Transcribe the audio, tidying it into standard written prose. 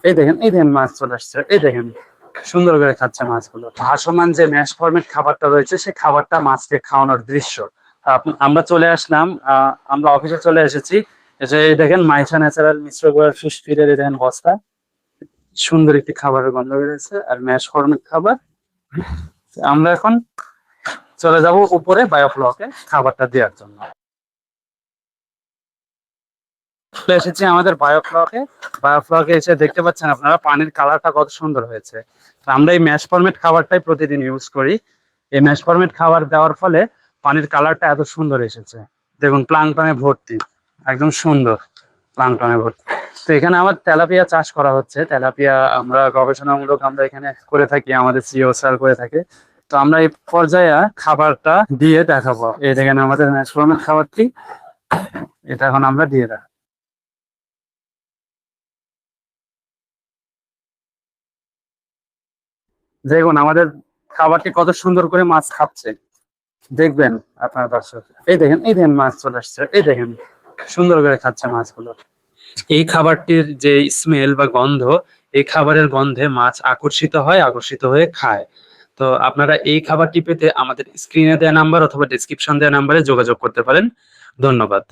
এই দেখেন মাছ চলে আসছে, এই দেখেন সুন্দর করে খাচ্ছে মাছগুলো। ভাসমান যে ম্যাশ ফরমেট খাবারটা রয়েছে সেই খাবারটা মাছকে খাওয়ানোর দৃশ্য। আমরা চলে আসলাম, আমরা অফিসে চলে এসেছি। এসে এই দেখেন মাইশা ন্যাচারাল মিশ্র ফিশ ফিডের এই দেখেন বস্তা, সুন্দর একটি খাবারের গন্ধ বেরোচ্ছে আর ম্যাশ ফরমেট খাবার। আমরা এখন চলে যাব উপরে বায়োফ্লকে খাবারটা দেওয়ার জন্য। চলে এসেছি আমাদের বায়োফ্লকে। বায়োফ্লকে এসে দেখতে পাচ্ছেন আপনারা পানির কালারটা কত সুন্দর হয়েছে। তো আমরা এই ম্যাশ ফরমেট খাবারটাই প্রতিদিন ইউজ করি। এই ম্যাশ ফরমেট খাবার দেওয়ার ফলে পানির কালারটা এত সুন্দর এসেছে। দেখুন প্লাঙ্কটনে ভর্তি, একদম সুন্দর প্লাঙ্কটনে ভর্তি। তো এখানে আমার তেলাপিয়া চাষ করা হচ্ছে। তেলাপিয়া আমরা গবেষণামূলক আমরা এখানে করে থাকি, আমাদের সিও স্যার করে থাকে। তো আমরা এই পর্যায়ে খাবারটা দিয়ে দেখাবো। এই দেখেন আমাদের ম্যাশ ফরমেট খাবারটি, এটা এখন আমরা দিয়ে দেখাবো। দেখুন আমাদের খাবারটি কত সুন্দর করে মাছ খাচ্ছে, দেখবেন আপনার দর্শক। এই দেখেন মাছ চলে আসছে, এই দেখেন সুন্দর করে খাচ্ছে মাছগুলো। এই খাবারটির যে স্মেল বা গন্ধ, এই খাবারের গন্ধে মাছ আকর্ষিত হয়, আকর্ষিত হয়ে খায়। তো আপনারা এই খাবারটি পেতে আমাদের স্ক্রিনে দেওয়া নাম্বার অথবা ডেসক্রিপশন দেওয়া নাম্বারে যোগাযোগ করতে পারেন। ধন্যবাদ।